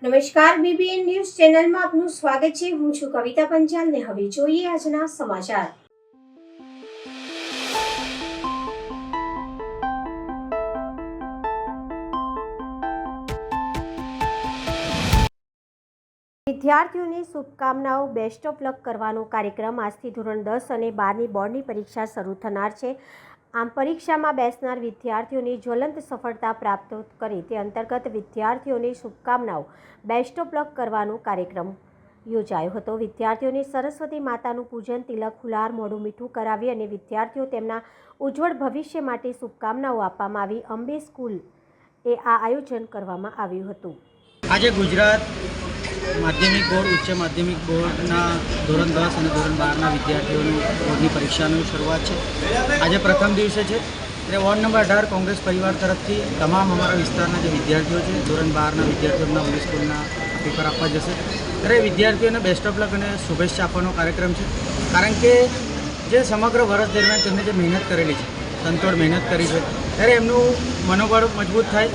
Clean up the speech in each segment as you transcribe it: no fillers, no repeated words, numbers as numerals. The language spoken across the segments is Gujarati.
નમસ્કાર, બીબીએન ન્યૂઝ ચેનલમાં આપનું સ્વાગત છે। હું છું કવિતા પંચાલ ને હવે જોઈએ આજના સમાચાર। વિદ્યાર્થીઓને શુભકામનાઓ, બેસ્ટ ઓફ લક કરવાનો કાર્યક્રમ આજથી ધોરણ 10 અને 12ની બોર્ડની પરીક્ષા શરૂ થનાર છે। આમ પરીક્ષામાં બેસનાર વિદ્યાર્થીઓને જ્વલંત સફળતા પ્રાપ્ત કરે તે અંતર્ગત વિદ્યાર્થીઓને શુભકામનાઓ, બેસ્ટ ઓફ લક કરવાનો કાર્યક્રમ યોજાયો હતો। વિદ્યાર્થીઓને સરસ્વતી માતાનું પૂજન, તિલક, ફુલાર, મોઢું મીઠું કરાવી અને વિદ્યાર્થીઓ તેમના ઉજ્જવળ ભવિષ્ય માટે શુભકામનાઓ આપવામાં આવી। અંબે સ્કૂલ એ આ આયોજન કરવામાં આવ્યું હતું। આજે ગુજરાત માધ્યમિક બોર્ડ, ઉચ્ચ માધ્યમિક બોર્ડના ધોરણ 10 અને ધોરણ 12ના વિદ્યાર્થીઓની બોર્ડની પરીક્ષાની શરૂઆત છે। આજે પ્રથમ દિવસે છે એટલે વોર્ડ નંબર 18 કોંગ્રેસ પરિવાર તરફથી તમામ અમારા વિસ્તારના જે વિદ્યાર્થીઓ છે, ધોરણ 12ના વિદ્યાર્થીઓના અંબે સ્કૂલના પેપર આપવા જશે ત્યારે વિદ્યાર્થીઓને બેસ્ટ ઓફ લક અને શુભેચ્છા આપવાનો કાર્યક્રમ છે। કારણ કે જે સમગ્ર વર્ષ દરમિયાન તેમને જે મહેનત કરેલી છે, તનતોડ મહેનત કરી છે, ત્યારે એમનું મનોબળ મજબૂત થાય,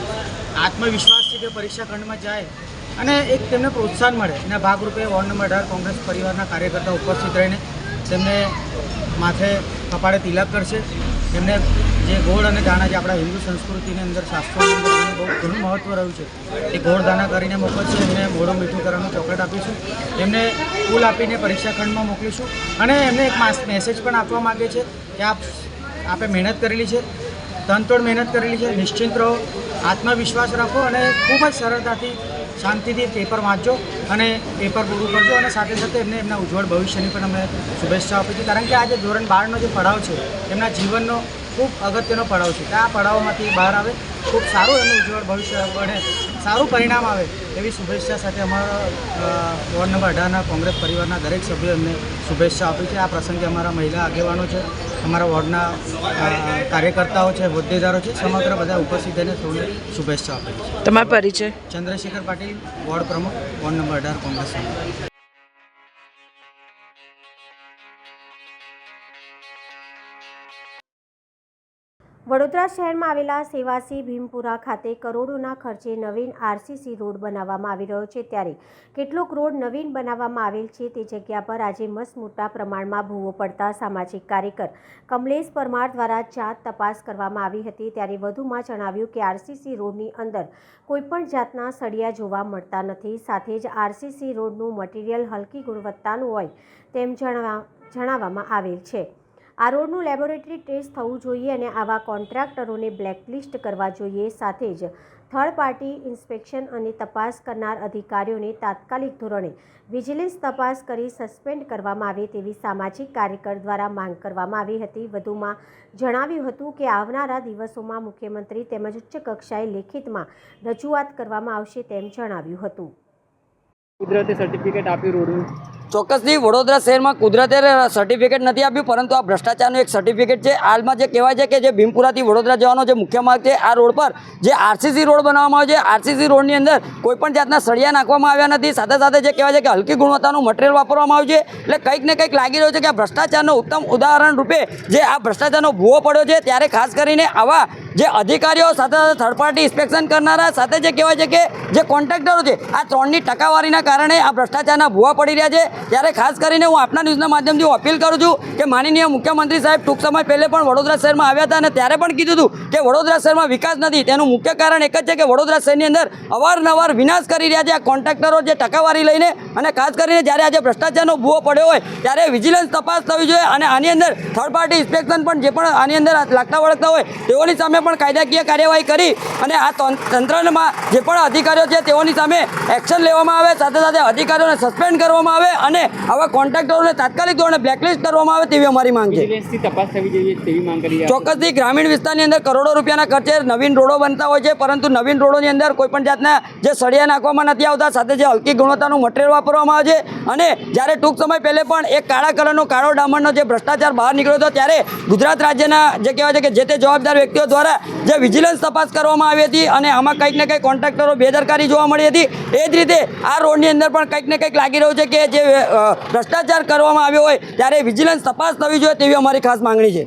આત્મવિશ્વાસ છે કે પરીક્ષા ખંડમાં જાય અને એક તેમને પ્રોત્સાહન મળે। એના ભાગરૂપે વોર્ડ નંબર 18 કોંગ્રેસ પરિવારના કાર્યકર્તાઓ ઉપસ્થિત રહીને તેમને માથે કપાળે તિલક કરશે। એમને જે ગોળ અને દાણા જે આપણા હિન્દુ સંસ્કૃતિની અંદર શાસ્ત્રોની અંદર એમને બહુ ઘણું મહત્ત્વ રહ્યું છે, એ ગોળ દાણા કરીને મોકલશે। એમને મોઢું મીઠું કરવાનું ચોકલેટ આપીશું, એમને ફૂલ આપીને પરીક્ષા ખંડમાં મોકલીશું અને એમને એક મેસેજ પણ આપવા માગે છે કે આપે મહેનત કરેલી છે, તનતોડ મહેનત કરેલી છે, નિશ્ચિંત રહો, આત્મવિશ્વાસ રાખો અને ખૂબ જ સરળતાથી શાંતિથી પેપર વાંચો અને પેપર પૂરું કરજો અને સાથે સાથે એમને એમના ઉજ્જવળ ભવિષ્યની પણ અમે શુભેચ્છા આપી છે। કારણ કે આજે ધોરણ 12નો જે પડાવ છે એમના જીવનનો ખૂબ અગત્યનો પડાવ છે, આ પડાવમાંથી બહાર આવે, ખૂબ સારું એમનું ઉજ્જવળ ભવિષ્ય બને, સારું પરિણામ આવે એવી શુભેચ્છા સાથે અમારા વોર્ડ નંબર 18ના કોંગ્રેસ પરિવારના દરેક સભ્યો એમને શુભેચ્છા આપી છે। આ પ્રસંગે અમારા મહિલા આગેવાનો છે, અમારા વોર્ડના કાર્યકર્તાઓ છે, હોદ્દેદારો છે, સમગ્ર બધા ઉપસ્થિત થઈને સૌને શુભેચ્છા આપી છે। તમારો પરિચય? ચંદ્રશેખર પાટીલ, વોર્ડ પ્રમુખ, વોર્ડ નંબર 18 કોંગ્રેસ। વડોદરા શહેરમાં આવેલા સેવાસી ભીમપુરા ખાતે કરોડોના ખર્ચે નવીન આરસીસી રોડ બનાવવામાં આવી રહ્યો છે, ત્યારે કેટલોક રોડ નવીન બનાવવામાં આવેલ છે તે જગ્યા પર આજે મોટા પ્રમાણમાં ભૂવો પડતા સામાજિક કાર્યકર કમલેશ પરમાર દ્વારા જાત તપાસ કરવામાં આવી હતી। ત્યારે વધુમાં જણાવ્યું કે આરસીસી રોડની અંદર કોઈપણ જાતના સળિયા જોવા મળતા નથી, સાથે જ આરસીસી રોડનું મટીરિયલ હલકી ગુણવત્તાનું હોય તેમ જણાવવામાં આવેલ છે। આ રોડનું લેબોરેટરી ટેસ્ટ થવું જોઈએ અને આવા કોન્ટ્રાક્ટરોને બ્લેકલિસ્ટ કરવા જોઈએ, સાથે જ થર્ડ પાર્ટી ઇન્સ્પેક્શન અને તપાસ કરનાર અધિકારીઓને તાત્કાલિક ધોરણે વિજિલન્સ તપાસ કરી સસ્પેન્ડ કરવામાં આવે તેવી સામાજિક કાર્યકર દ્વારા માંગ કરવામાં આવી હતી। વધુમાં જણાવ્યું હતું કે આવનારા દિવસોમાં મુખ્યમંત્રી તેમજ ઉચ્ચ કક્ષાએ લેખિતમાં રજૂઆત કરવામાં આવશે તેમ જણાવ્યું હતું। કુદરતે સર્ટિફિકેટ આપ્યું રોડનું? ચોક્કસથી વડોદરા શહેરમાં કુદરતે સર્ટિફિકેટ નથી આપ્યું, પરંતુ આ ભ્રષ્ટાચારનું એક સર્ટિફિકેટ છે। હાલમાં જે કહેવાય છે કે જે ભીમપુરાથી વડોદરા જવાનો જે મુખ્ય માર્ગ છે, આ રોડ પર જે આરસીસી રોડ બનાવવામાં આવ્યો છે, આરસીસી રોડની અંદર કોઈપણ જાતના સળિયા નાખવામાં આવ્યા નથી, સાથે સાથે જે કહેવાય છે કે હલકી ગુણવત્તાનું મટીરિયલ વાપરવામાં આવ્યું છે। એટલે કંઈક ને કંઈક લાગી રહ્યું છે કે આ ભ્રષ્ટાચારનું ઉત્તમ ઉદાહરણ રૂપે જે આ ભ્રષ્ટાચારનો ભૂવો પડ્યો છે, ત્યારે ખાસ કરીને આવા જે અધિકારીઓ, સાથે સાથે થર્ડ પાર્ટી ઇન્સ્પેક્શન કરનારા, સાથે જે કહેવાય છે કે જે કોન્ટ્રાક્ટરો છે, આ ત્રણની ટકાવારીના કારણે આ ભ્રષ્ટાચારના ભૂવા પડી રહ્યા છે। ત્યારે ખાસ કરીને હું આપના ન્યૂઝના માધ્યમથી અપીલ કરું છું કે માનનીય મુખ્યમંત્રી સાહેબ ટૂંક સમય પહેલે પણ વડોદરા શહેરમાં આવ્યા હતા અને ત્યારે પણ કીધું હતું કે વડોદરા શહેરમાં વિકાસ નથી। તેનું મુખ્ય કારણ એક જ છે કે વડોદરા શહેરની અંદર અવારનવાર વિનાશ કરી રહ્યા છે આ કોન્ટ્રાક્ટરો જે ટકાવારી લઈને, અને ખાસ કરીને જ્યારે આજે ભ્રષ્ટાચારનો ભૂવો પડ્યો હોય ત્યારે વિજિલન્સ તપાસ થવી જોઈએ અને આની અંદર થર્ડ પાર્ટી ઇન્સ્પેક્શન પણ જે પણ આની અંદર લાગતા વળગતા હોય તેઓની સામે પણ કાયદાકીય કાર્યવાહી કરી અને આ તંત્રમાં જે પણ અધિકારીઓ છે તેઓની સામે એક્શન લેવામાં આવે, સાથે સાથે અધિકારીઓને સસ્પેન્ડ કરવામાં આવે અને આવા કોન્ટ્રાક્ટરોને તાત્કાલિક ધોરણે બ્લેકલિસ્ટ કરવામાં આવે તેવી અમારી માંગ છે। વિજિલન્સની તપાસ થવી જોઈએ તેવી માંગ કરી. ચોક્કસથી ગ્રામીણ વિસ્તારની અંદર કરોડો રૂપિયાના ખર્ચે નવીન રોડો બનતા હોય છે, પરંતુ નવીન રોડોની અંદર કોઈપણ જાતના જે સળિયા નાખવામાં નથી આવતા, સાથે જે હલકી ગુણવત્તાનું મટીરિયલ વાપરવામાં આવે છે અને જ્યારે ટૂંક સમય પહેલે પણ એક કાળા કલરનો કાળો ડામરનો જે ભ્રષ્ટાચાર બહાર નીકળ્યો હતો, ત્યારે ગુજરાત રાજ્યના જે કહેવાય છે કે જે તે જવાબદાર વ્યક્તિઓ દ્વારા જે વિજિલન્સ તપાસ કરવામાં આવી હતી અને આમાં કંઈક ને કંઈક કોન્ટ્રાક્ટરો બેદરકારી જોવા મળી હતી। એ જ રીતે આ રોડની અંદર પણ કંઈક ને કંઈક લાગી રહ્યું છે કે જે ભ્રષ્ટાચાર કરવામાં આવ્યો હોય ત્યારે વિજિલન્સ તપાસ થવી જોઈએ તેવી અમારી ખાસ માંગણી છે।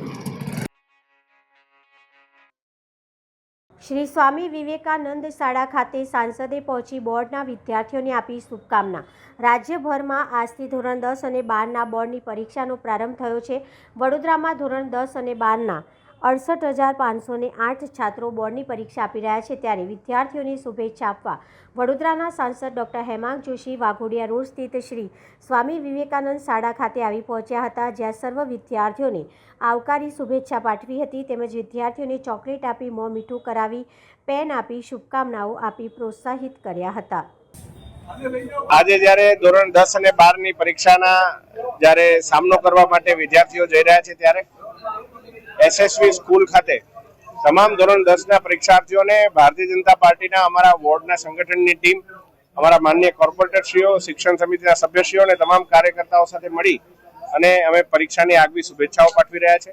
શ્રી સ્વામી વિવેકાનંદ શાળા ખાતે સાંસદે પહોંચી બોર્ડના વિદ્યાર્થીઓને આપી શુભકામના. રાજ્યભરમાં આજથી ધોરણ 10 અને 12ના બોર્ડની પરીક્ષાનો પ્રારંભ થયો છે. વડોદરામાં ધોરણ 10 અને 12ના 68,508 છાત્રો બોર્ડની પરીક્ષા આપી રહ્યા છે. ત્યારે વિદ્યાર્થીઓને શુભેચ્છા આપવા વડોદરાના સાંસદ ડૉક્ટર હેમાંગ જોશી વાઘોડિયા રોડ સ્થિત શ્રી સ્વામી વિવેકાનંદ શાળા ખાતે આવી પહોંચ્યા હતા, જ્યાં સર્વ વિદ્યાર્થીઓને આવકારી શુભેચ્છા પાઠવી હતી. તેમજ વિદ્યાર્થીઓને ચોકલેટ આપી, મોં મીઠું કરાવી, પેન આપી, શુભકામનાઓ આપી પ્રોત્સાહિત કર્યા હતા. આજે જ્યારે ધોરણ 10 અને 12ની પરીક્ષાના જ્યારે સામનો કરવા માટે વિદ્યાર્થીઓ જઈ રહ્યા છે, ત્યારે એસએસવી સ્કૂલ ખાતે તમામ ધોરણ 10ના પરીક્ષાર્થીઓને ભારતીય જનતા પાર્ટીના અમારા વોર્ડના સંગઠનની ટીમ, અમારા માનનીય કોર્પોરેટરશ્રીઓ, શિક્ષણ સમિતિના સભ્યશ્રીઓ અને તમામ કાર્યકર્તાઓ સાથે મળી અને અમે પરીક્ષાની આગવી શુભેચ્છાઓ પાઠવી રહ્યા છે.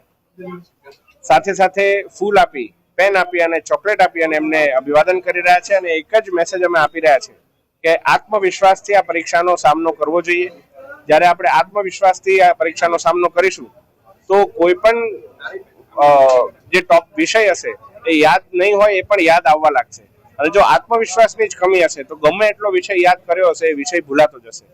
સાથે સાથે ફૂલ આપી, પેન આપી અને ચોકલેટ આપી અને એમને અભિવાદન કરી રહ્યા છે. અને એક જ મેસેજ અમે આપી રહ્યા છે કે આત્મવિશ્વાસથી આ પરીક્ષાનો સામનો કરવો જોઈએ. જ્યારે આપણે આત્મવિશ્વાસથી આ પરીક્ષાનો સામનો કરીશું તો કોઈ પણ જે ટોપ વિષય હશે એ યાદ નહીં હોય એ પણ યાદ આવવા લાગશે. અને જો આત્મવિશ્વાસની જ કમી હશે તો ગમે એટલો વિષય યાદ કર્યો હશે એ વિષય ભૂલાતો જશે.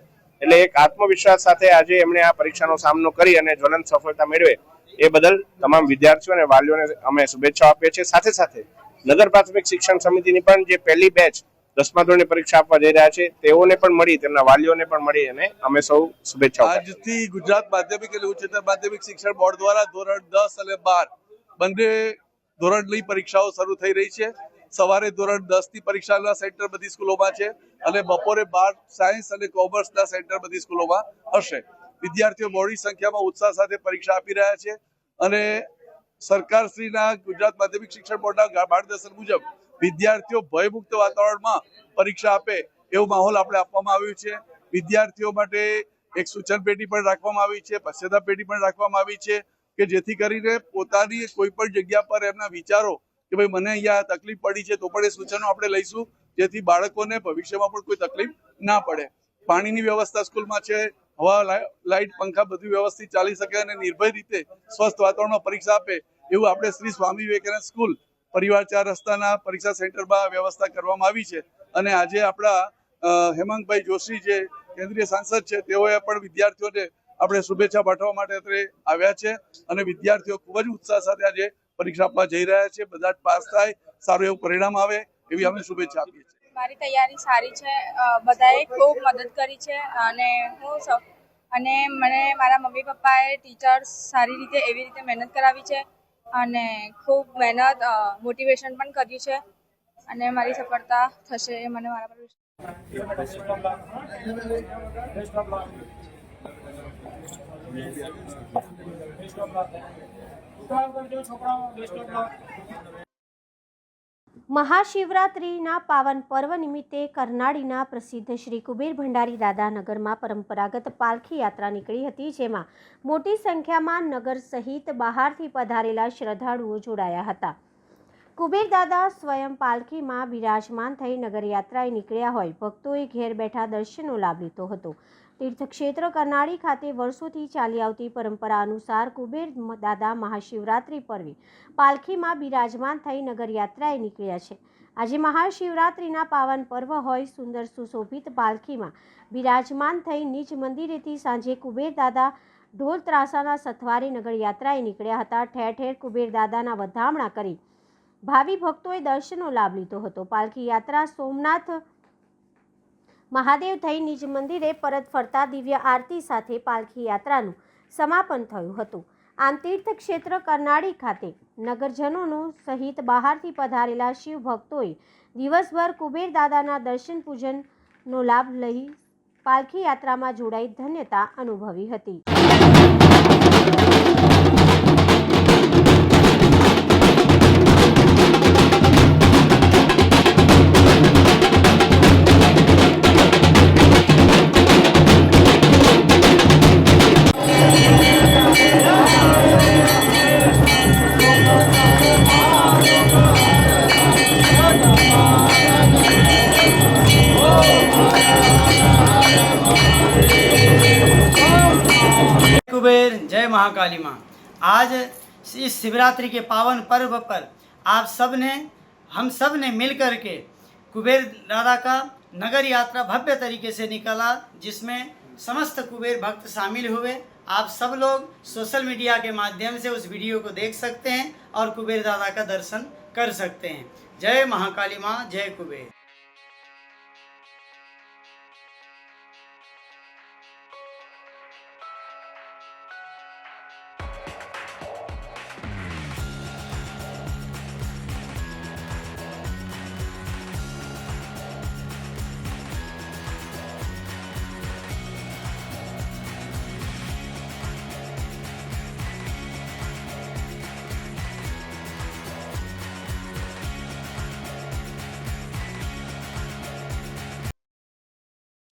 એટલે એક આત્મવિશ્વાસ સાથે આજે એમણે આ પરીક્ષાનો સામનો કરી અને જ્વલંત સફળતા મેળવે એ બદલ તમામ વિદ્યાર્થીઓ અને વાલીઓને અમે શુભેચ્છાઓ આપીએ છીએ. સાથે સાથે નગર પ્રાથમિક શિક્ષણ સમિતિની પણ જે પહેલી બેચ 10મા ધોરણની પરીક્ષા આપવા જઈ રહ્યા છે તેઓને પણ મળી, તેમના વાલીઓને પણ મળી અને અમે સૌ શુભેચ્છાઓ. આજથી ગુજરાત માધ્યમિક અને ઉચ્ચતર માધ્યમિક શિક્ષણ બોર્ડ દ્વારા ધોરણ 10 અને 12 બંને ધોરણની પરીક્ષાઓ શરૂ થઈ રહી છે. સવારે ધોરણ 10ની પરીક્ષાના સેન્ટર બધી સ્કૂલોમાં છે અને બપોરે 12 સાયન્સ અને કોમર્સના સેન્ટર બધી સ્કૂલોમાં હશે. વિદ્યાર્થીઓ મોટી સંખ્યામાં ઉત્સાહ સાથે પરીક્ષા આપી રહ્યા છે અને સરકારશ્રીના ગુજરાત માધ્યમિક શિક્ષણ બોર્ડના માર્ગદર્શન મુજબ વિદ્યાર્થીઓ ભયમુક્ત વાતાવરણમાં પરીક્ષા આપે એવો માહોલ આપણે આપવામાં આવ્યો છે. વિદ્યાર્થીઓ માટે એક સૂચન પેટી પણ રાખવામાં આવી છે, પશ્ચાતાપ પેટી પણ રાખવામાં આવી છે કે જેથી કરીને પોતાની કોઈ પણ જગ્યા પર એમના વિચારો કે ભાઈ મને અહીંયા તકલીફ પડી છે તો પણ એ સૂચનો આપણે લઈશું, જેથી બાળકોને ભવિષ્યમાં પણ કોઈ તકલીફ ના પડે. પાણીની વ્યવસ્થા સ્કૂલમાં છે, હવા, લાઇટ, પંખા બધું વ્યવસ્થિત ચાલી શકે અને નિર્ભય રીતે સ્વસ્થ વાતાવરણમાં પરીક્ષા આપે એવું આપણે શ્રી સ્વામી વિવેકાનંદ સ્કૂલ પરિવાર 4 રસ્તાના પરીક્ષા સેન્ટરમાં વ્યવસ્થા કરવામાં આવી છે. અને આજે આપણા હેમાંગભાઈ જોશી જે કેન્દ્રીય સાંસદ છે તેઓએ પણ વિદ્યાર્થીઓને આપણે શુભેચ્છા પાઠવવા માટે અત્રે આવ્યા છે અને વિદ્યાર્થીઓ ખૂબ જ ઉત્સાહ સાથે આજે પરીક્ષા આપવા જઈ રહ્યા છે. બધા જ પાસ થાય, સારું એવું પરિણામ આવે એવી અમે શુભેચ્છા આપીએ છીએ. મારી તૈયારી સારી છે, બધાએ ખૂબ મદદ કરી છે અને મને મારા મમ્મી પપ્પાએ ટીચર્સ સારી રીતે એવી રીતે મહેનત કરાવી છે અને ખૂબ મહેનત મોટિવેશન પણ કર્યું છે અને મારી સફળતા થશે એ મને મારા પર મહાશિવરાત્રિના પાવન પર્વ નિમિત્તે કરનાળીના પ્રસિદ્ધ શ્રી કુબેર ભંડારી દાદા નગરમાં પરંપરાગત પાલખી યાત્રા નીકળી હતી, જેમાં મોટી સંખ્યામાં નગર સહિત બહારથી પધારેલા શ્રદ્ધાળુઓ જોડાયા હતા. કુબેર દાદા સ્વયં પાલખીમાં બિરાજમાન થઈ નગરયાત્રાએ નીકળ્યા હોય ભક્તોએ ઘેર બેઠા દર્શનનો લાભ લીધો હતો. તીર્થક્ષેત્ર કરનાળી ખાતે વર્ષોથી ચાલી આવતી પરંપરા અનુસાર કુબેર દાદા મહાશિવરાત્રિ પર્વે પાલખીમાં બિરાજમાન થઈ નગરયાત્રાએ નીકળ્યા છે. આજે મહાશિવરાત્રિના પાવન પર્વ હોય સુંદર સુશોભિત પાલખીમાં બિરાજમાન થઈ નિજ મંદિરેથી સાંજે કુબેર દાદા ઢોલ ત્રાસાના સથવારે નગરયાત્રાએ નીકળ્યા હતા. ઠેર ઠેર કુબેર દાદાના વધામણા કરી ભાવિ ભક્તોએ દર્શનનો લાભ લીધો હતો. પાલખી યાત્રા સોમનાથ મહાદેવ થઈ નિજ મંદિરે પરત ફરતા દિવ્ય આરતી સાથે પાલખી યાત્રાનું સમાપન થયું હતું. આમ તીર્થક્ષેત્ર કરનાળી ખાતે નગરજનોનો સહિત બહારથી પધારેલા શિવ ભક્તોએ દિવસભર કુબેર દાદાના દર્શન પૂજનનો લાભ લઈ પાલખી યાત્રામાં જોડાઈ ધન્યતા અનુભવી હતી. कुबेर जय महाकाली माँ। आज इस शिवरात्रि के पावन पर्व पर आप सब ने हम सब ने मिलकर के कुबेर दादा का नगर यात्रा भव्य तरीके से निकाला, जिसमें समस्त कुबेर भक्त शामिल हुए। आप सब लोग सोशल मीडिया के माध्यम से उस वीडियो को देख सकते हैं और कुबेर दादा का दर्शन कर सकते हैं। जय महाकाली माँ, जय कुबेर।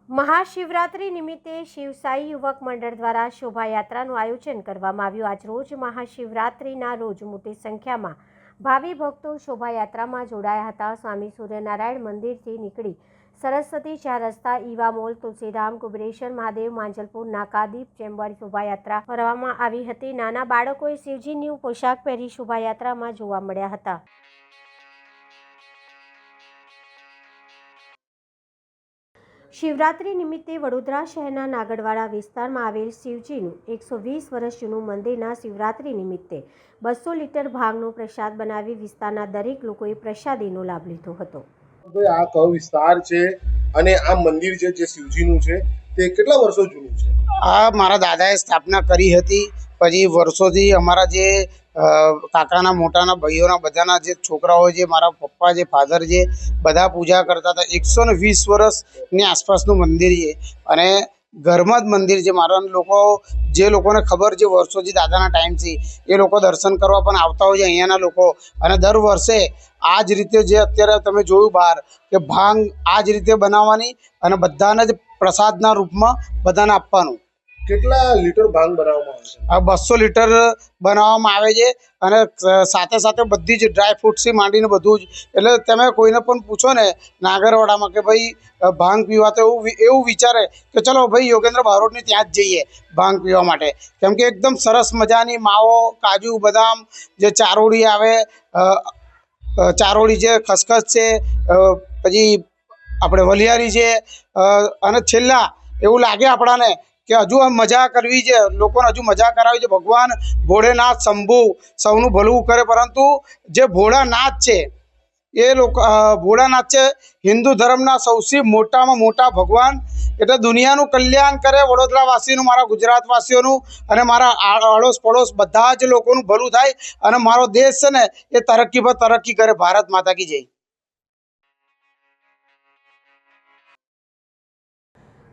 મહાશિવરાત્રિ નિમિત્તે શિવસાઈ યુવક મંડળ દ્વારા શોભાયાત્રાનું આયોજન કરવામાં આવ્યું। આજ રોજ મહાશિવરાત્રિના રોજ મોટી સંખ્યામાં ભાવિ ભક્તો શોભાયાત્રામાં જોડાયા હતા। સ્વામી સૂર્યનારાયણ મંદિરથી નીકળી સરસ્વતી 4 રસ્તા, ઈવા મોલ, તુલસીધામ, કુબેરેશ્વર મહાદેવ, માંજલપુર નાકા, દીપ ચેમ્બર શોભાયાત્રા કરવામાં આવી હતી। નાના બાળકોએ શિવજીની પોશાક પહેરી શોભાયાત્રામાં જોવા મળ્યા હતા। શિવરાત્રિ નિમિત્તે વડોદરા શહેરના નાગડવાડા વિસ્તારમાં આવેલ શિવજીનું 120 વર્ષ જૂનું મંદિરના શિવરાત્રિ નિમિત્તે 200 લીટર ભાંગનો પ્રસાદ બનાવી વિસ્તારના દરેક લોકોએ પ્રસાદીનો લાભ લીધો હતો। આ કયો વિસ્તાર છે અને આ મંદિર છે જે શિવજીનું છે તે કેટલા વર્ષો જૂનું છે? આ મારા દાદાએ સ્થાપના કરી હતી। પછી વર્ષોથી અમારા જે કાકાના મોટાના ભાઈઓના બધાના જે છોકરાઓ જે મારા પપ્પા જે ફાધર જે બધા પૂજા કરતા હતા। 120 વર્ષની આસપાસનું મંદિર છે અને ઘરમાં જ મંદિર છે। મારા લોકો જે લોકોને ખબર છે વર્ષોથી દાદાના ટાઈમથી એ લોકો દર્શન કરવા પણ આવતા હોય છે અહીંયાના લોકો। અને દર વર્ષે આ જ રીતે જે અત્યારે તમે જોયું બહાર કે ભાંગ આ જ રીતે બનાવવાની અને બધાને જ પ્રસાદના રૂપમાં બધાને આપવાનું। કેટલા લીટર ભાંગ બનાવવામાં આવે છે? આ 200 લીટર બનાવવામાં આવે છે અને સાથે સાથે બધી જ ડ્રાય ફ્રૂટ્સથી માંડીને બધું જ। એટલે તમે કોઈને પણ પૂછો ને નાગરવાડામાં કે ભાઈ ભાંગ પીવા, તો એવું વિચારે કે ચલો ભાઈ યોગેન્દ્ર બારોટની ત્યાં જ જઈએ ભાંગ પીવા માટે, કેમ કે એકદમ સરસ મજાની માવો, કાજુ, બદામ, જે ચારોળી આવે, ચારોળી છે, ખસખસ છે, પછી આપણે વલિયારી છે અને છેલ્લા એવું લાગે આપણાને કે હજુ આમ મજા કરવી છે, લોકોને હજુ મજા કરાવી છે। ભગવાન ભોળેનાથ શંભુ સૌનું ભલું કરે, પરંતુ જે ભોળાનાથ છે એ લોકો ભોળાનાથ છે હિન્દુ ધર્મના સૌથી મોટામાં મોટા ભગવાન। એટલે દુનિયાનું કલ્યાણ કરે, વડોદરાવાસીનું, મારા ગુજરાતવાસીઓનું અને મારા અડોશ પડોશ બધા જ લોકોનું ભલું થાય અને મારો દેશ છે ને એ તરક્કી પર તરક્કી કરે। ભારત માતા કી જય।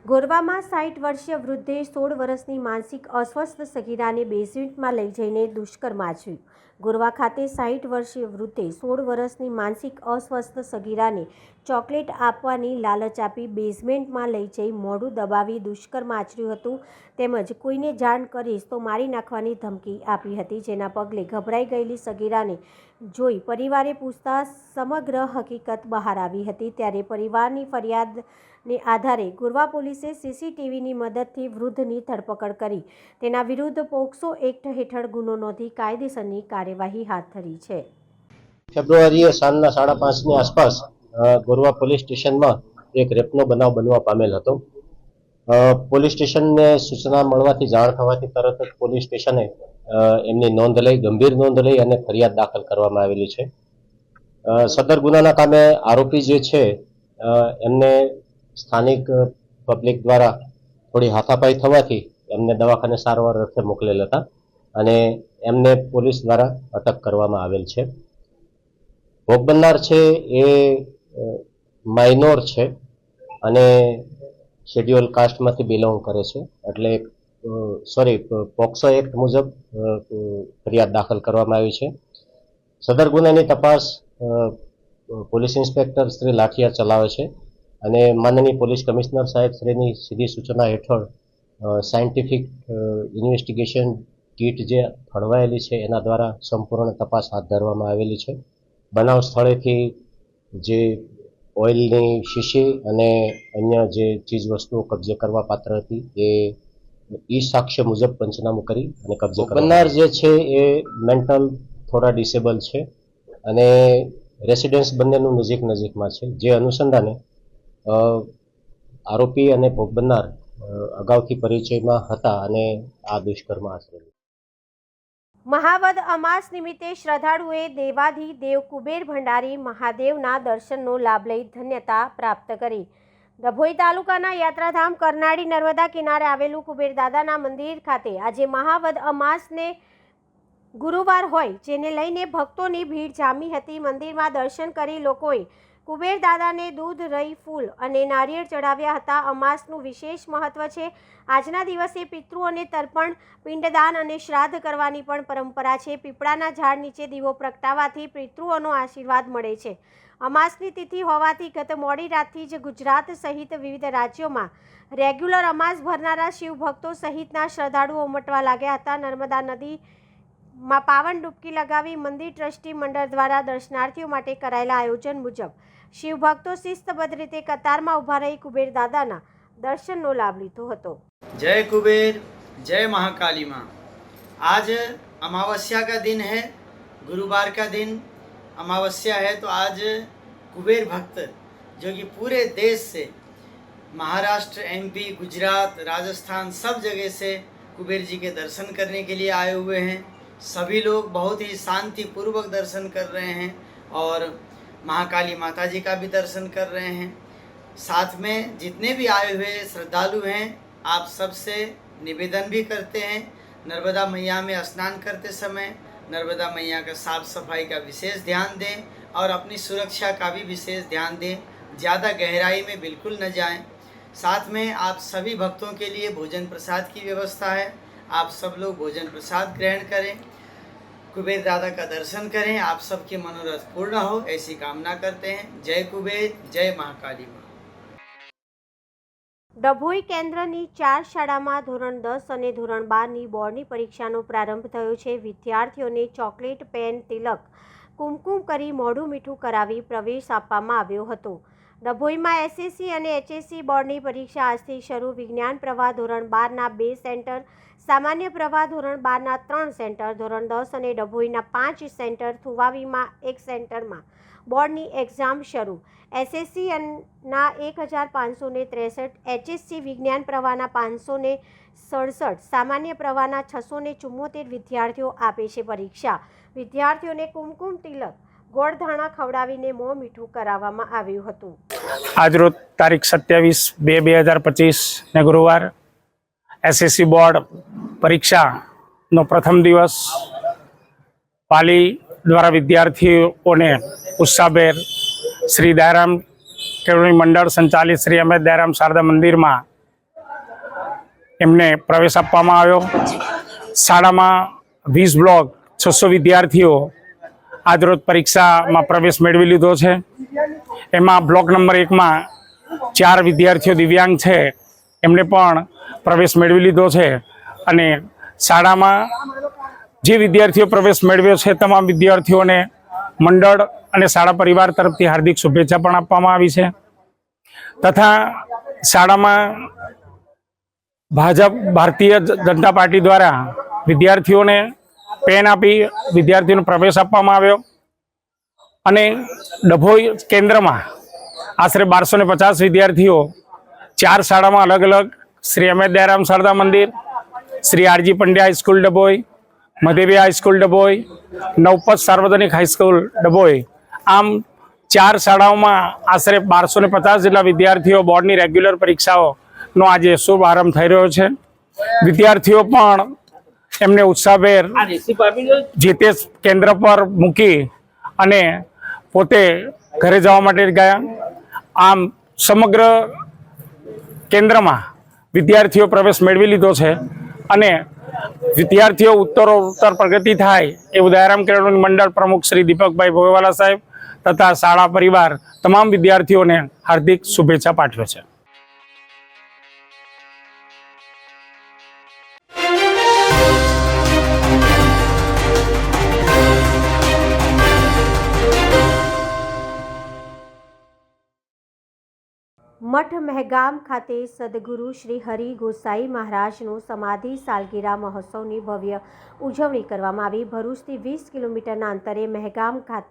ગોરવામાં 60 વર્ષીય વૃદ્ધે 16 વર્ષની માનસિક અસ્વસ્થ સગીરાને બેઝમેન્ટમાં લઈ જઈને દુષ્કર્મ આચર્યું। ગોરવા ખાતે 60 વર્ષીય વૃદ્ધે 16 વર્ષની માનસિક અસ્વસ્થ સગીરાને ચોકલેટ આપવાની લાલચ આપી બેઝમેન્ટમાં લઈ જઈ મોઢું દબાવી દુષ્કર્મ આચર્યું હતું, તેમજ કોઈને જાણ કરીશ તો મારી નાખવાની ધમકી આપી હતી। જેના પગલે ગભરાઈ ગયેલી સગીરાને જોઈ પરિવારે પૂછતા સમગ્ર હકીકત બહાર આવી હતી। ત્યારે પરિવારની ફરિયાદને આધારે ગોરવા પોલીસે CCTVની મદદથી વૃદ્ધની ધરપકડ કરી તેના વિરુદ્ધ પોક્સો એક્ટ હેઠળ ગુનો નોંધી કાયદેસરની કાર્યવાહી હાથ ધરી છે। ફેબ્રુઆરીએ સાંજના 5:30ની આસપાસ ગોરવા પોલીસ સ્ટેશનમાં એક રેપનો બનાવ બનવા પામેલ હતો। પોલીસ સ્ટેશનને સૂચના મળવાથી, જાણ થવાથી તરત જ પોલીસ સ્ટેશને એમની નોંધ લઈ, ગંભીર નોંધ લઈ અને ફરિયાદ દાખલ કરવામાં આવેલી છે। સદર ગુનાના કામે આરોપી જે છે એમને સ્થાનિક પબ્લિક દ્વારા થોડી હાથાપાઈ થવાથી એમને દવાખાને સારવાર અર્થે મોકલેલ હતા અને એમને પોલીસ દ્વારા અટક કરવામાં આવેલ છે। ભોગ બનનાર છે એ માઇનોર છે અને શેડ્યુલ કાસ્ટમાંથી બિલોંગ કરે છે, એટલે પોક્સો એક્ટ મુજબ ફરિયાદ દાખલ કરવામાં આવી છે। સદર ગુનાની તપાસ પોલીસ ઇન્સ્પેક્ટર શ્રી લાઠિયા ચલાવે છે અને માનનીય પોલીસ કમિશનર સાહેબ શ્રીની સીધી સૂચના હેઠળ સાયન્ટિફિક ઇન્વેસ્ટિગેશન કીટ જે ફળવાયેલી છે એના દ્વારા સંપૂર્ણ તપાસ હાથ ધરવામાં આવેલી છે। બનાવ સ્થળેથી જે ઓઇલની શીશી અને અન્ય જે ચીજ વસ્તુઓ કબજે કરવા પાત્ર હતી એ સાક્ષ્ય મુજબ પંચનામું કરી અને કબજે કરનાર જે છે એ મેન્ટલ થોડા ડિસેબલ છે અને રેસિડેન્સ બંનેનું નજીક નજીકમાં છે, જે અનુસંધાને આરોપી અને ભોગ બનનાર અગાઉથી પરિચયમાં હતા અને આ દુષ્કર્મ આચરેલું. મહાવદ અમાસ નિમિત્તે શ્રદ્ધાળુએ દેવાધિદેવ કુબેર ભંડારી મહાદેવના દર્શનનો લાભ લઈ ધન્યતા પ્રાપ્ત કરી. ડભોઈ તાલુકાના યાત્રાધામ કરનાળી નર્મદા કિનારે આવેલું કુબેર દાદાના મંદિર ખાતે આજે મહાવદ અમાસને ગુરુવાર હોય, જેને લઈને ભક્તોની ભીડ જામી હતી. મંદિરમાં દર્શન કરી લોકોએ કુબેર દાદાને દૂધ, રહી, ફૂલ અને નારિયેળ ચડાવ્યા હતા. અમાસનું વિશેષ મહત્વ છે. આજના દિવસે પિતૃઓને તર્પણ, પિંડદાન અને શ્રાદ્ધ કરવાની પણ પરંપરા છે. પીપળાના ઝાડ નીચે દીવો પ્રગટાવવાથી પિતૃઓનો આશીર્વાદ મળે છે. અમાસની તિથિ હોવાથી ગત મોડી રાતથી જ ગુજરાત સહિત વિવિધ રાજ્યોમાં રેગ્યુલર અમાસ ભરનારા શિવ ભક્તો સહિતના શ્રદ્ધાળુઓ ઉમટવા લાગ્યા હતા. નર્મદા નદીમાં પાવન ડૂબકી લગાવી મંદિર ટ્રસ્ટી મંડળ દ્વારા દર્શનાર્થીઓ માટે કરાયેલા આયોજન મુજબ શિવ ભક્તો શિસ્તબદ્ધ રીતે કતારમાં ઊભા રહી કુબેર દાદાના દર્શનનો લાભ લીધો હતો. जय कुबेर, जय महाकाली माँ। आज अमावस्या का दिन है, गुरुवार का दिन अमावस्या है, तो आज कुबेर भक्त जो कि पूरे देश से, महाराष्ट्र, एमपी, गुजरात, राजस्थान, सब जगह से कुबेर जी के दर्शन करने के लिए आए हुए हैं। सभी लोग बहुत ही शांतिपूर्वक दर्शन कर रहे हैं और महाकाली माता जी का भी दर्शन कर रहे हैं। साथ में जितने भी आए हुए श्रद्धालु हैं, आप सबसे निवेदन भी करते हैं, नर्मदा मैया में स्नान करते समय नर्मदा मैया का साफ सफाई का विशेष ध्यान दें और अपनी सुरक्षा का भी विशेष ध्यान दें। ज़्यादा गहराई में बिल्कुल न जाएं। साथ में आप सभी भक्तों के लिए भोजन प्रसाद की व्यवस्था है, आप सब लोग भोजन प्रसाद ग्रहण करें, कुबेर दादा का दर्शन करें, आप सबके मनोरथ पूर्ण हो, ऐसी कामना करते हैं। जय कुबेर, जय महाकाली माँ। ડભોઈ કેન્દ્રની 4 શાળામાં ધોરણ 10 અને ધોરણ 12ની બોર્ડની પરીક્ષાનો પ્રારંભ થયો છે. વિદ્યાર્થીઓને ચોકલેટ, પેન, તિલક, કુમકુમ કરી મોઢું મીઠું કરાવી પ્રવેશ આપવામાં આવ્યો હતો. ડભોઈમાં એસએસસી અને એચએસસી બોર્ડની પરીક્ષા આજથી શરૂ. વિજ્ઞાન પ્રવાહ ધોરણ 12ના 2 સેન્ટર, સામાન્ય પ્રવાહ ધોરણ 12ના 3 સેન્ટર, ધોરણ 10 અને ડભોઈના 5 સેન્ટર, થુવાવીમાં 1 સેન્ટરમાં બોર્ડની એક્ઝામ શરૂ. એસએસસીના 1563, એચએસસી વિજ્ઞાન પ્રવાહના 567, સામાન્ય પ્રવાહના 674 વિદ્યાર્થીઓ આપે છે પરીક્ષા. વિદ્યાર્થીઓને કુમકુમ તિલક, ગોળ ધાણા ખવડાવીને મોં મીઠું કરાવવામાં આવ્યું હતું. આજરોજ તારીખ 27/2/2025 ને ગુરુવાર એસએસસી બોર્ડ પરીક્ષાનો પ્રથમ દિવસ પાલી દ્વારા વિદ્યાર્થીઓને ઉત્સાહભેર શ્રી દયારામ કેળવણી મંડળ સંચાલિત શ્રી અમિત દયારામ શારદા મંદિરમાં એમને પ્રવેશ આપવામાં આવ્યો. શાળામાં 20 બ્લોક 600 વિદ્યાર્થીઓ આજરોજ પરીક્ષામાં પ્રવેશ મેળવી લીધો છે. એમાં બ્લોક નંબર 1માં 4 વિદ્યાર્થીઓ દિવ્યાંગ છે, એમને પણ પ્રવેશ મેળવી લીધો છે. અને શાળામાં જે વિદ્યાર્થીઓ પ્રવેશ મેળવ્યો છે તમામ વિદ્યાર્થીઓને મંડળ અને શાળા પરિવાર તરફથી હાર્દિક શુભેચ્છા પણ આપવામાં આવી છે. તથા શાળામાં ભારતીય જનતા પાર્ટી દ્વારા વિદ્યાર્થીઓને પેન આપી વિદ્યાર્થીઓને પ્રવેશ આપવામાં આવ્યો. અને ડભોઈ કેન્દ્રમાં આશરે 1250 વિદ્યાર્થીઓ 4 શાળામાં અલગ અલગ Shri Amit Dayaram Sharada Mandir, Shri RG Pandya high school Dabhoi, Madhevi high school Dabhoi, Navpat Sarvajanik high school Dabhoi, આમ 4 શાળાઓમાં આશરે 1250 જેટલા વિદ્યાર્થીઓ બોર્ડની રેગ્યુલર પરીક્ષાઓનો આજે શુભ આરંભ થઈ રહ્યો છે. વિદ્યાર્થીઓ પણ એમને ઉત્સાહભેર જે તે કેન્દ્ર પર મૂકી અને પોતે ઘરે જવા માટે ગયા. આમ સમગ્ર કેન્દ્રમાં વિદ્યાર્થીઓ પ્રવેશ મેળવી લીધો છે અને વિદ્યાર્થીઓ ઉત્તરોત્તર પ્રગતિ થાય એવું દયારામ કેળવણી મંડળ પ્રમુખ શ્રી દીપકભાઈ ભોગવાલા સાહેબ તથા શાળા પરિવાર તમામ વિદ્યાર્થીઓને હાર્દિક શુભેચ્છા પાઠવે છે. મઠ મહેગામ ખાતે સદગુરુ શ્રી હરિ ગોસાઈ મહારાજનો સમાધિ સાલગીરા મહોત્સવની ભવ્ય ઉજવણી કરવામાં આવી. ભરૂચથી 20 કિલોમીટરના અંતરે મહેગામ ખાતે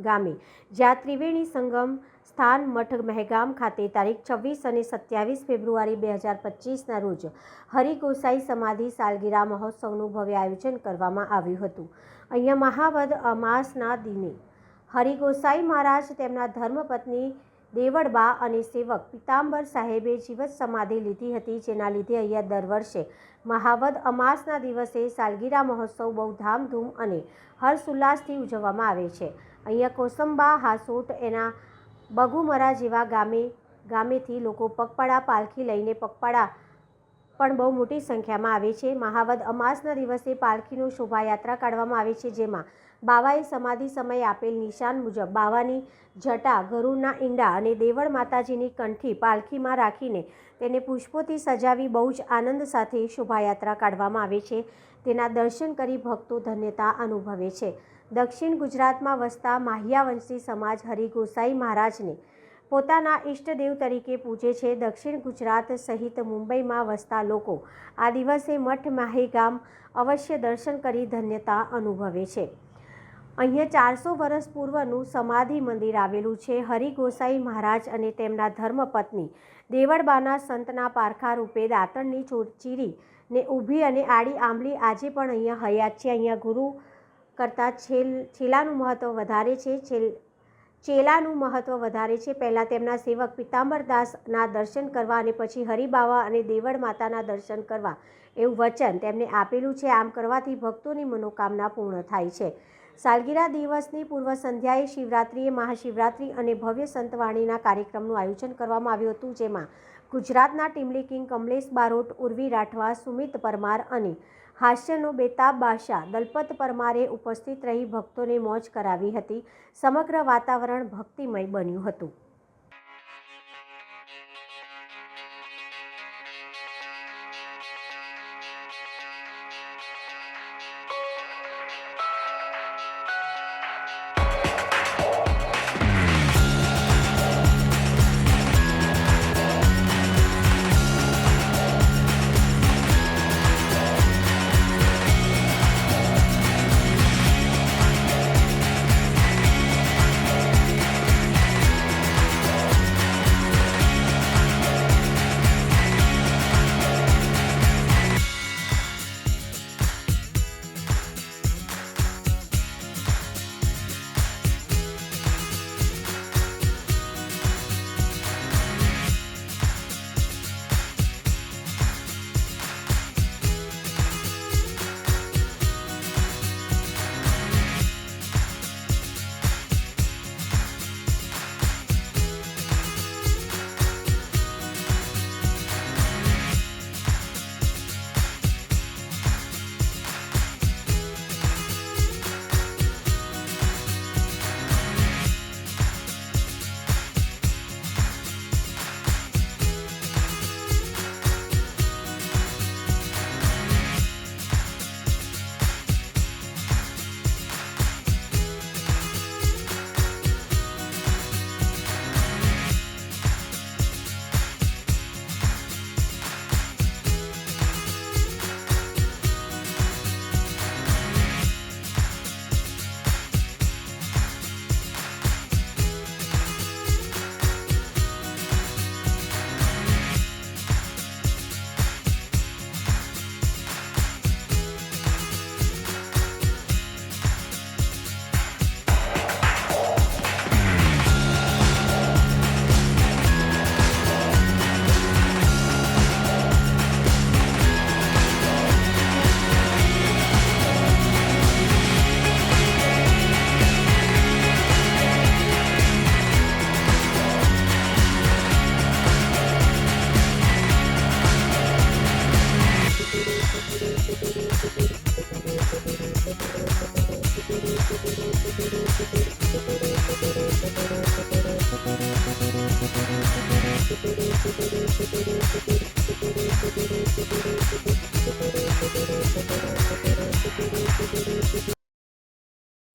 ગામે જ્યાં ત્રિવેણી સંગમ સ્થાન મઠ મહેગામ ખાતે તારીખ 26 અને 27 ફેબ્રુઆરી 2025ના રોજ હરિગોસાઈ સમાધિ સાલગીરા મહોત્સવનું ભવ્ય આયોજન કરવામાં આવ્યું હતું. અહીંયા મહાવદ અમાસના દિને હરિગોસાઈ મહારાજ તેમના ધર્મપત્ની દેવળબા અને સેવક પિતાંબર સાહેબે જીવત સમાધિ લીધી હતી, જેના લીધે અહીંયા દર વર્ષે મહાવદ અમાસના દિવસે સાલગીરા મહોત્સવ બહુ ધામધૂમ અને હર્ષોલ્લાસથી ઉજવવામાં આવે છે. અહીંયા કોસંબા, હાસોટ, એના બગુમરા જેવા ગામેથી લોકો પગપાળા પાલખી લઈને પગપાળા પણ બહુ મોટી સંખ્યામાં આવે છે. મહાવદ અમાસના દિવસે પાલખીનો શોભાયાત્રા કાઢવામાં આવે છે, જેમાં બાવાએ સમાધિ સમયે આપેલ નિશાન મુજબ બાવાની જટા, ગરુડના ઈંડા અને દેવળ માતાજીની કંઠી પાલખીમાં રાખીને તેને પુષ્પોથી સજાવી બહુ જ આનંદ સાથે શોભાયાત્રા કાઢવામાં આવે છે. તેના દર્શન કરી ભક્તો ધન્યતા અનુભવે છે. દક્ષિણ ગુજરાતમાં વસતા માહ્યાવંશી સમાજ હરિગોસાઈ મહારાજને પોતાના ઈષ્ટદેવ તરીકે પૂજે છે. દક્ષિણ ગુજરાત સહિત મુંબઈમાં વસતા લોકો આ દિવસે મઠ મહેગામ અવશ્ય દર્શન કરી ધન્યતા અનુભવે છે. અહીંયા 400 વર્ષ પૂર્વનું સમાધિ મંદિર આવેલું છે. હરિગોસાઈ મહારાજ અને તેમના ધર્મપત્ની દેવળબાના સંતના પારખા રૂપે દાંતણની ચીરીને ઊભી અને આડી આંબલી આજે પણ અહીંયા હયાત છે. અહીંયા ગુરુ કરતાં છેલાનું મહત્ત્વ વધારે છે. ચેલાનું મહત્ત્વ વધારે છે. પહેલાં તેમના સેવક પિતાંબરદાસના દર્શન કરવા અને પછી હરિબાવા અને દેવળ માતાના દર્શન કરવા એવું વચન તેમને આપેલું છે. આમ કરવાથી ભક્તોની મનોકામના પૂર્ણ થાય છે. સાલગીરા દિવસની પૂર્વ સંધ્યાએ શિવરાત્રિએ મહાશિવરાત્રિ અને ભવ્ય સંતવાણીના કાર્યક્રમનું આયોજન કરવામાં આવ્યું હતું, જેમાં ગુજરાતના ટીમલી કિંગ કમલેશ બારોટ, ઉર્વી રાઠવા, સુમિત પરમાર અને હાસ્યનો બેતાબ બાદશાહ દલપત પરમારે ઉપસ્થિત રહી ભક્તોને મોજ કરાવી હતી. સમગ્ર વાતાવરણ ભક્તિમય બન્યું હતું.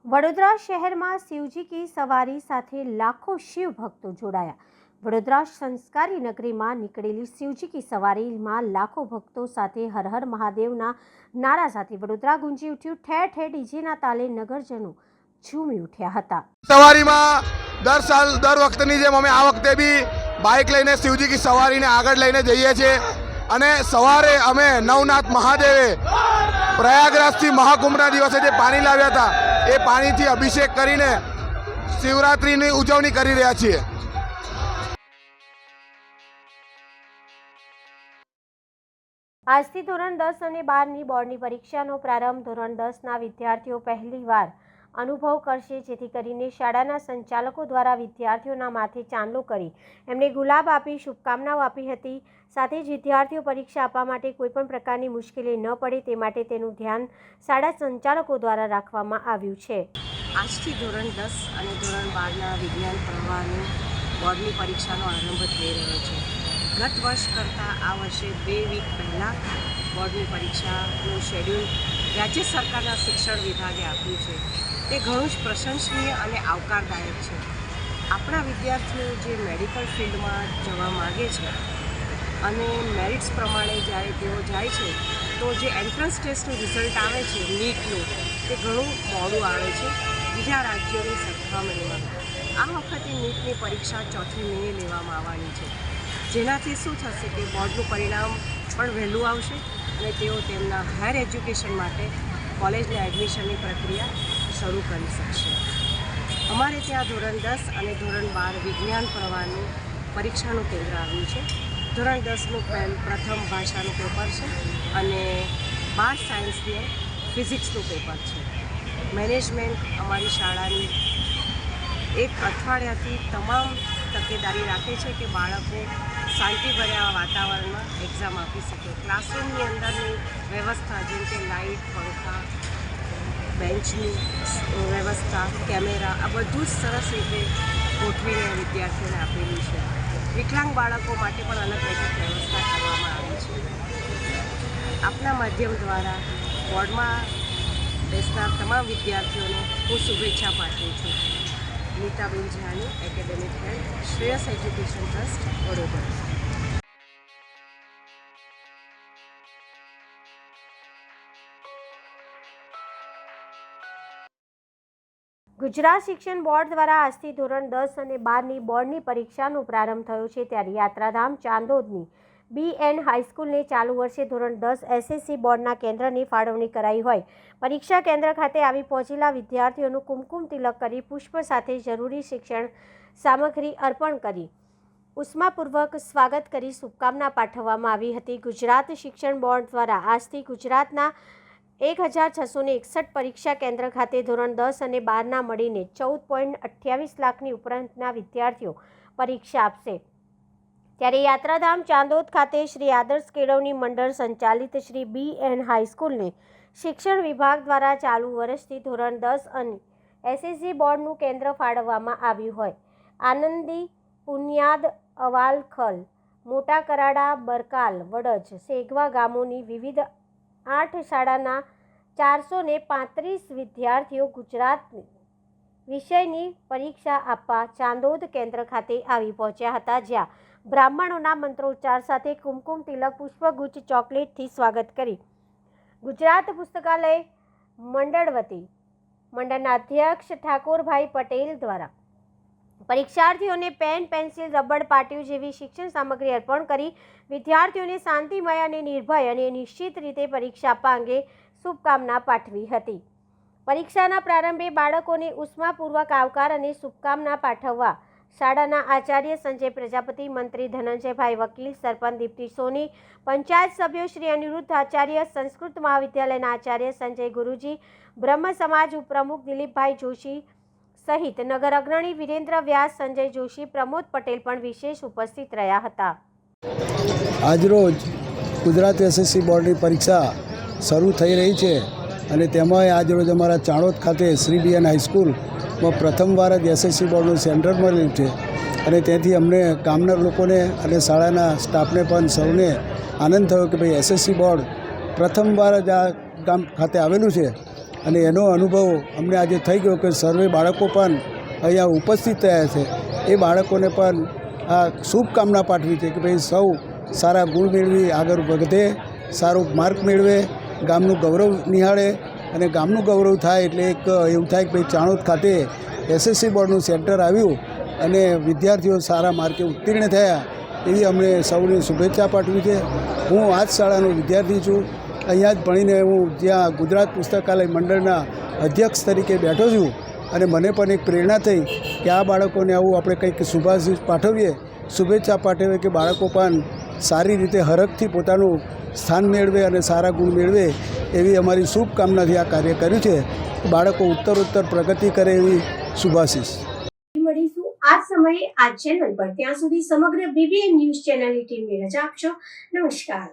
વડોદરા શહેરમાં શિવજી કી સવારી સાથે લાખો શિવ ભક્તો જોડાયા. વડોદરા સંસ્કારી નગરીમાં નીકળેલી શિવજી કી સવારીમાં લાખો ભક્તો સાથે હર હર મહાદેવના નારા સાથે વડોદરા ગુંજી ઉઠ્યું. ઠેર ઠેર ડીજેના તાલે નગરજનો ઝૂમી ઉઠ્યા હતા. સવારીમાં દર વખતની જેમ અમે આ વખતે બી બાઇક લઈને શિવજી કી સવારીને આગળ લઈને જઈએ છીએ અને સવારે અમે નવનાથ મહાદેવે પ્રયાગરાજથી મહાકુંભના દિવસે જે પાણી લાવ્યા હતા એ પાણીથી અભિષેક કરીને શિવરાત્રિની ઉજવણી કરી રહ્યા છીએ. આજથી ધોરણ 10 અને 12ની બોર્ડની પરીક્ષાનો પ્રારંભ ધોરણ 10ના વિદ્યાર્થીઓ પહેલીવાર અનુભવ કરશે, જેથી કરીને શાળાના સંચાલકો દ્વારા વિદ્યાર્થીઓના માથે ચાંદલો કરી એમને ગુલાબ આપી શુભકામનાઓ આપી હતી. સાથે જ વિદ્યાર્થીઓ પરીક્ષા આપવા માટે કોઈપણ પ્રકારની મુશ્કેલી ન પડે તે માટે તેનું ધ્યાન શાળા સંચાલકો દ્વારા રાખવામાં આવ્યું છે. આજથી ધોરણ 10 અને ધોરણ 12ના વિજ્ઞાન પ્રવાહની બોર્ડની પરીક્ષાનો આરંભ થઈ રહ્યો છે. ગત વર્ષ કરતાં આ વર્ષે 2 વીક પહેલાં બોર્ડની પરીક્ષાનું શેડ્યુલ રાજ્ય સરકારના શિક્ષણ વિભાગે આપ્યું છે. તે ઘણું જ પ્રશંસનીય અને આવકારદાયક છે. આપણા વિદ્યાર્થીઓ જે મેડિકલ ફિલ્ડમાં જવા માગે છે અને મેરિટ્સ પ્રમાણે જ્યારે તેઓ જાય છે તો જે એન્ટ્રન્સ ટેસ્ટનું રિઝલ્ટ આવે છે નીટનું, તે ઘણું મોડું આવે છે બીજા રાજ્યોની સરખામણીમાં. આ વખતે નીટની પરીક્ષા 4મી મેએ લેવામાં આવવાની છે, જેનાથી શું થશે કે બોર્ડનું પરિણામ પણ વહેલું આવશે અને તેઓ તેમના હાયર એજ્યુકેશન માટે કોલેજના એડમિશનની પ્રક્રિયા શરૂ કરી શકશે. અમારે ત્યાં ધોરણ 10 અને ધોરણ 12 વિજ્ઞાન પ્રવાહની પરીક્ષાનું કેન્દ્ર આવ્યું છે. ધોરણ 10નું પ્રથમ ભાષાનું પેપર છે અને 12 સાયન્સનું ફિઝિક્સનું પેપર છે. મેનેજમેન્ટ અમારી શાળાની એક અઠવાડિયાથી તમામ તકેદારી રાખે છે કે બાળકો શાંતિભર્યા વાતાવરણમાં એક્ઝામ આપી શકે. ક્લાસરૂમની અંદરની વ્યવસ્થા જેમ કે લાઇટ, પંખા, બેન્ચની વ્યવસ્થા, કેમેરા, આ બધું જ સરસ રીતે ગોઠવીને વિદ્યાર્થીઓને આપેલું છે. વિકલાંગ બાળકો માટે પણ અલગ બેઠક વ્યવસ્થા કરવામાં આવી છે. આપના માધ્યમ દ્વારા બોર્ડમાં બેસનાર તમામ વિદ્યાર્થીઓને હું શુભેચ્છા પાઠવું છું. નીતાબેન જાની, એકેડેમિક હેડ, શ્રેયસ એજ્યુકેશન ટ્રસ્ટ, વડોદરા. ગુજરાત શિક્ષણ બોર્ડ દ્વારા આજથી ધોરણ 10 અને 12ની બોર્ડની પરીક્ષાનો પ્રારંભ થયો છે. ત્યારે યાત્રાધામ ચાંદોદની BN હાઈસ્કૂલને ચાલુ વર્ષે ધોરણ 10 SSC બોર્ડના કેન્દ્રની ફાળવણી કરાઈ હોય. પરીક્ષા કેન્દ્ર ખાતે આવી પહોંચેલા વિદ્યાર્થીઓનું કુમકુમ તિલક કરી પુષ્પ સાથે જરૂરી શિક્ષણ સામગ્રી અર્પણ કરી ઉષ્માપૂર્વક સ્વાગત કરી શુભકામના પાઠવવામાં આવી હતી. ગુજરાત શિક્ષણ બોર્ડ દ્વારા આજથી ગુજરાતના 1661 પરીક્ષા કેન્દ્ર ખાતે ધોરણ 10 અને 12ના મળીને 14.28 લાખની ઉપરાંતના વિદ્યાર્થીઓ પરીક્ષા આપશે. ત્યારે યાત્રાધામ ચાંદોદ ખાતે શ્રી આદર્શ કેળવણી મંડળ સંચાલિત શ્રી BN હાઈસ્કૂલને શિક્ષણ વિભાગ દ્વારા ચાલુ વર્ષથી ધોરણ 10 અને SSC બોર્ડનું કેન્દ્ર ફાળવવામાં આવ્યું હોય. આનંદી, પુન્યાદ, અવાલખલ, મોટા કરાડા, બરકાલ, વડજ, સેગવા ગામોની વિવિધ 8 શાળાના 435 વિદ્યાર્થીઓ ગુજરાત વિષયની પરીક્ષા આપવા ચાંદોદ કેન્દ્ર ખાતે આવી પહોંચ્યા હતા, જ્યાં બ્રાહ્મણોના મંત્રોચ્ચાર સાથે કુમકુમ તિલક, પુષ્પગુચ્છ, ચોકલેટથી સ્વાગત કરી ગુજરાત પુસ્તકાલય મંડળ વતી મંડળના અધ્યક્ષ ઠાકોરભાઈ પટેલ દ્વારા પરીક્ષાર્થીઓને પેન, પેન્સિલ, રબર, પાટિયું જેવી શિક્ષણ સામગ્રી અર્પણ કરી વિદ્યાર્થીઓને શાંતિમય અને નિર્ભય અને નિશ્ચિત રીતે પરીક્ષા આપવા અંગે શુભકામના પાઠવી હતી. પરીક્ષાના પ્રારંભે બાળકોને ઉષ્માપૂર્વક આવકાર અને શુભકામના પાઠવવા શાળાના આચાર્ય સંજય પ્રજાપતિ, મંત્રી ધનંજયભાઈ વકીલ, સરપંચ દીપ્તિ સોની, પંચાયત સભ્યો શ્રી અનિરુદ્ધ આચાર્ય, સંસ્કૃત મહાવિદ્યાલયના આચાર્ય સંજય ગુરુજી, બ્રહ્મ સમાજ ઉપપ્રમુખ દિલીપભાઈ જોશી સહિત નગર અગ્રણી વિરેન્દ્ર વ્યાસ, સંજય જોશી, પ્રમોદ પટેલ પણ વિશેષ ઉપસ્થિત રહ્યા હતા. આજરોજ ગુજરાત SSC બોર્ડની પરીક્ષા શરૂ થઈ રહી છે અને તેમાં આજરોજ અમારા ચાણોદ ખાતે શ્રી BN હાઈસ્કૂલમાં પ્રથમવાર જ SSC બોર્ડનું સેન્ટર મળેલું છે અને તેથી અમને ગામના લોકોને અને શાળાના સ્ટાફને પણ સૌને આનંદ થયો કે ભાઈ SSC બોર્ડ પ્રથમવાર જ આ ગામ ખાતે આવેલું છે અને એનો અનુભવ અમને આજે થઈ ગયો કે સર્વે બાળકો પણ અહીંયા ઉપસ્થિત થયા છે. એ બાળકોને પણ આ શુભકામના પાઠવી છે કે ભાઈ સૌ સારા ગુણ મેળવી આગળ વધે, સારો માર્ક મેળવે, ગામનું ગૌરવ નિહાળે અને ગામનું ગૌરવ થાય એટલે એક એવું થાય કે ભાઈ ચાણોદ ખાતે એસએસસી બોર્ડનું સેન્ટર આવ્યું અને વિદ્યાર્થીઓ સારા માર્કે ઉત્તીર્ણ થયા એવી અમને સૌને શુભેચ્છા પાઠવી છે. હું આ જ શાળાનો વિદ્યાર્થી છું. અહીંયા જ ભણીને હું જ્યાં ગુજરાત પુસ્તકાલય મંડળના અધ્યક્ષ તરીકે બેઠો છું અને મને પણ એક પ્રેરણા થઈ કે આ બાળકોને આવું આપણે કંઈક શુભાશીષ પાઠવીએ, શુભેચ્છા પાઠવીએ કે બાળકો પણ સારી રીતે હરખથી પોતાનું સ્થાન મેળવે અને સારા ગુણ મેળવે એવી અમારી શુભકામનાથી આ કાર્ય કર્યું છે. બાળકો ઉત્તરોત્તર પ્રગતિ કરે એવી શુભાશીષ. મળીશું આ સમયે આ ચેનલ પર. ત્યાં સુધી સમગ્ર BBN ન્યૂઝ ચેનલની ટીમને રજા આપશો. નમસ્કાર.